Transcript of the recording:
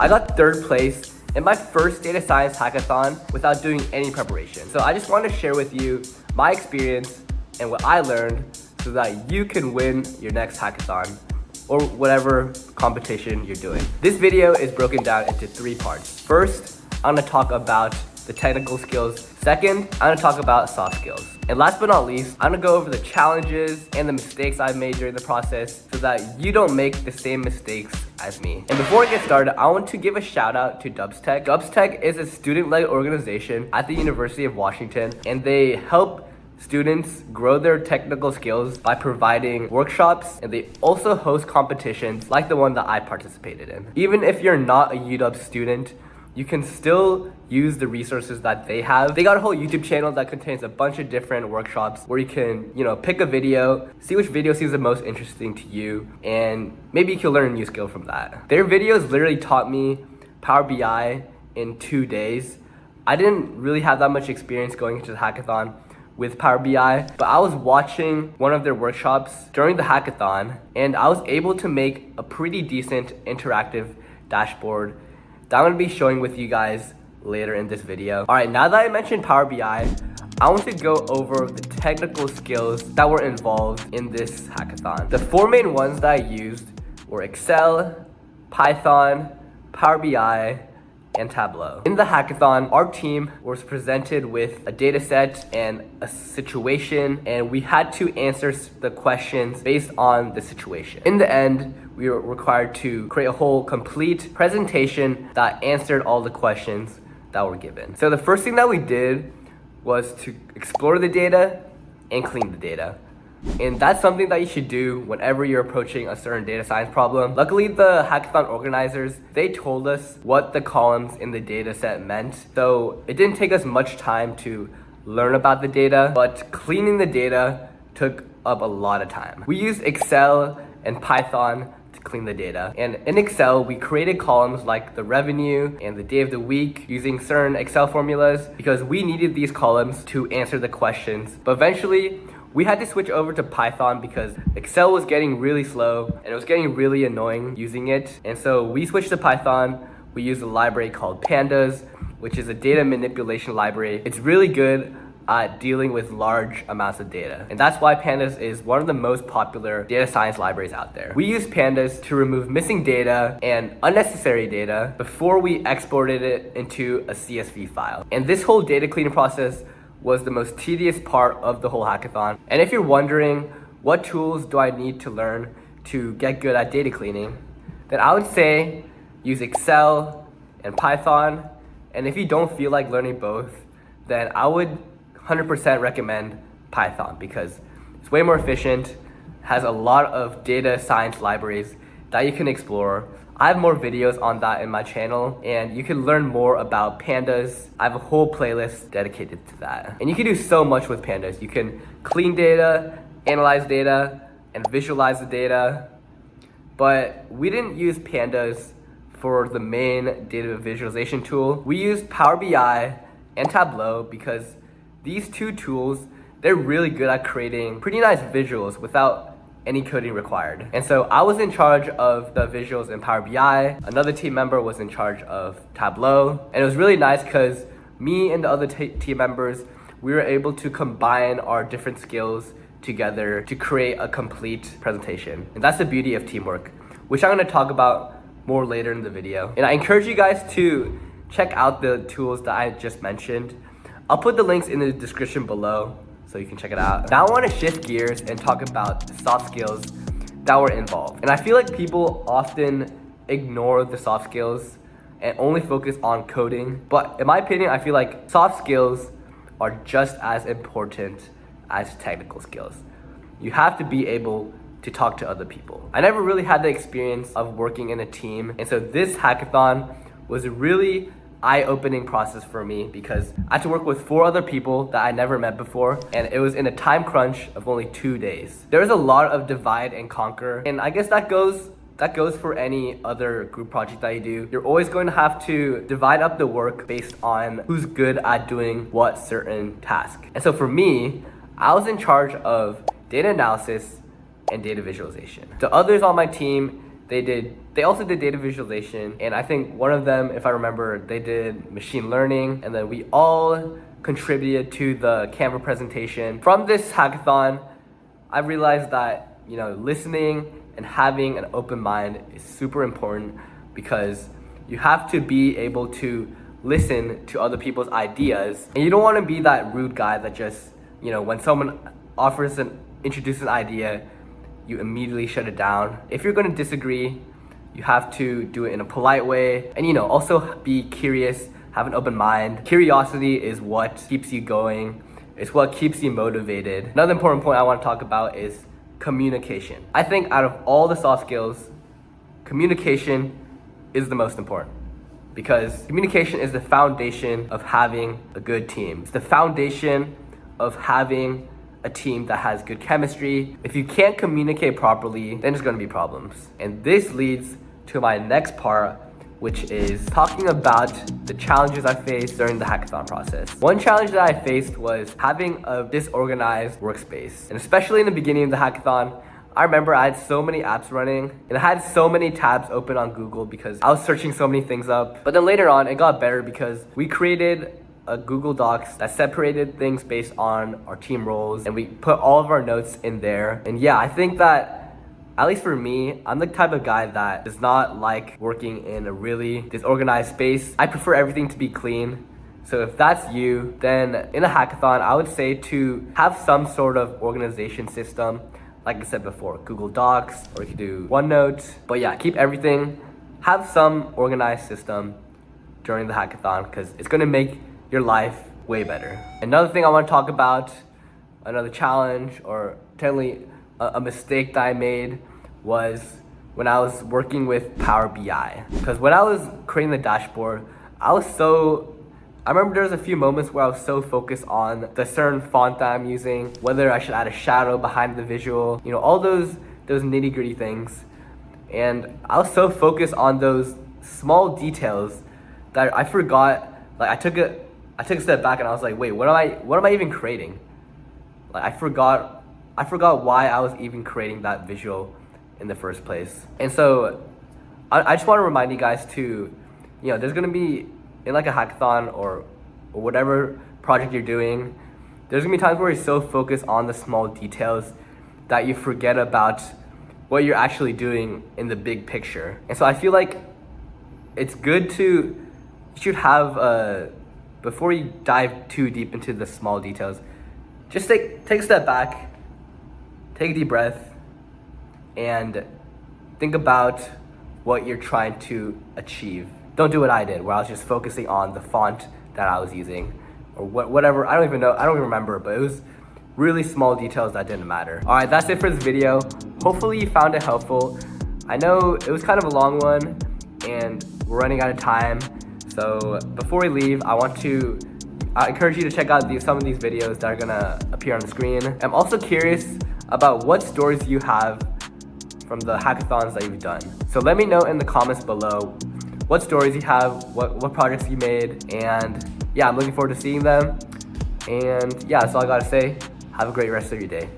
I got third place in my first data science hackathon without doing any preparation. So I just want to share with you my experience and what I learned so that you can win your next hackathon or whatever competition you're doing. This video is broken down into 3 parts. First, I'm gonna talk about the technical skills. Second, I'm gonna talk about soft skills. And last but not least, I'm gonna go over the challenges and the mistakes I've made during the process so that you don't make the same mistakes as me. And before I get started, I want to give a shout out to DubsTech. DubsTech is a student-led organization at the University of Washington, and they help students grow their technical skills by providing workshops, and they also host competitions like the one that I participated in. Even if you're not a UW student, you can still use the resources that they have. They got a whole YouTube channel that contains a bunch of different workshops where you can, pick a video, see which video seems the most interesting to you, and maybe you can learn a new skill from that. Their videos literally taught me Power BI in 2 days. I didn't really have that much experience going into the hackathon with Power BI, but I was watching one of their workshops during the hackathon, and I was able to make a pretty decent interactive dashboard that I'm gonna be showing with you guys later in this video. All right, now that I mentioned Power BI, I want to go over the technical skills that were involved in this hackathon. The 4 main ones that I used were Excel, Python, Power BI, and Tableau. In the hackathon, our team was presented with a data set and a situation, and we had to answer the questions based on the situation. In the end, we were required to create a whole complete presentation that answered all the questions that were given. So the first thing that we did was to explore the data and clean the data. And that's something that you should do whenever you're approaching a certain data science problem. Luckily, the hackathon organizers, they told us what the columns in the data set meant. So it didn't take us much time to learn about the data, but cleaning the data took up a lot of time. We used Excel and Python to clean the data. And in Excel, we created columns like the revenue and the day of the week using certain Excel formulas because we needed these columns to answer the questions. But eventually, we had to switch over to Python because Excel was getting really slow and it was getting really annoying using it. And so we switched to Python. We used a library called Pandas, which is a data manipulation library. It's really good at dealing with large amounts of data. And that's why Pandas is one of the most popular data science libraries out there. We used Pandas to remove missing data and unnecessary data before we exported it into a CSV file. And this whole data cleaning process was the most tedious part of the whole hackathon. And if you're wondering, what tools do I need to learn to get good at data cleaning, then I would say use Excel and Python. And if you don't feel like learning both, then I would 100% recommend Python because it's way more efficient, has a lot of data science libraries that you can explore. I have more videos on that in my channel, and you can learn more about Pandas. I have a whole playlist dedicated to that. And you can do so much with Pandas. You can clean data, analyze data, and visualize the data. But we didn't use Pandas for the main data visualization tool. We used Power BI and Tableau because these 2 tools, they're really good at creating pretty nice visuals without any coding required. And so I was in charge of the visuals in Power BI. Another team member was in charge of Tableau. And it was really nice because me and the other team members, we were able to combine our different skills together to create a complete presentation. And that's the beauty of teamwork, which I'm gonna talk about more later in the video. And I encourage you guys to check out the tools that I just mentioned. I'll put the links in the description below so you can check it out. Now I want to shift gears and talk about the soft skills that were involved. And I feel like people often ignore the soft skills and only focus on coding. But in my opinion, I feel like soft skills are just as important as technical skills. You have to be able to talk to other people. I never really had the experience of working in a team. And so this hackathon was a really eye-opening process for me because I had to work with 4 other people that I never met before, and it was in a time crunch of only 2 days. There was a lot of divide and conquer, and I guess that goes for any other group project that you do. You're always going to have to divide up the work based on who's good at doing what certain task. And so for me, I was in charge of data analysis and data visualization. The others on my team, They also did data visualization, and I think one of them, if I remember, they did machine learning, and then we all contributed to the Canva presentation. From this hackathon, I realized that, you know, listening and having an open mind is super important, because you have to be able to listen to other people's ideas, and you don't want to be that rude guy that just, you know, when someone introduces an idea, you immediately shut it down. If you're going to disagree, you have to do it in a polite way, and, you know, also be curious, have an open mind. Curiosity is what keeps you going. It's what keeps you motivated. Another important point I want to talk about is communication. I think out of all the soft skills, communication is the most important, because communication is the foundation of having a good team. It's the foundation of having a team that has good chemistry. If you can't communicate properly, then there's going to be problems. And this leads to my next part, which is talking about the challenges I faced during the hackathon process. One challenge that I faced was having a disorganized workspace. And especially in the beginning of the hackathon, I remember I had so many apps running, and I had so many tabs open on Google because I was searching so many things up. But then later on, it got better because we created a Google Docs that separated things based on our team roles, and we put all of our notes in there. And yeah, I think that, at least for me, I'm the type of guy that does not like working in a really disorganized space. I prefer everything to be clean. So if that's you, then in a hackathon, I would say to have some sort of organization system. Like I said before, Google Docs, or you could do OneNote. But yeah, keep everything, have some organized system during the hackathon, because it's gonna make your life way better. Another thing I want to talk about, another challenge, or technically a mistake that I made, was when I was working with Power BI. Because when I was creating the dashboard, I remember there was a few moments where I was so focused on the certain font that I'm using, whether I should add a shadow behind the visual, you know, all those nitty-gritty things. And I was so focused on those small details that I forgot. Like I took a step back and I was like, wait, what am I even creating? Like I forgot why I was even creating that visual in the first place. And so I just want to remind you guys to, you know, there's gonna be, in like a hackathon or whatever project you're doing, there's gonna be times where you're so focused on the small details that you forget about what you're actually doing in the big picture. And so I feel like it's good you should have before you dive too deep into the small details, just take a step back, take a deep breath, and think about what you're trying to achieve. Don't do what I did, where I was just focusing on the font that I was using, or whatever. I don't even remember, but it was really small details that didn't matter. All right, that's it for this video. Hopefully you found it helpful. I know it was kind of a long one, and we're running out of time. So before we leave, I encourage you to check out some of these videos that are gonna appear on the screen. I'm also curious about what stories you have from the hackathons that you've done. So let me know in the comments below what stories you have, what projects you made, and yeah, I'm looking forward to seeing them. And yeah, that's all I gotta say. Have a great rest of your day.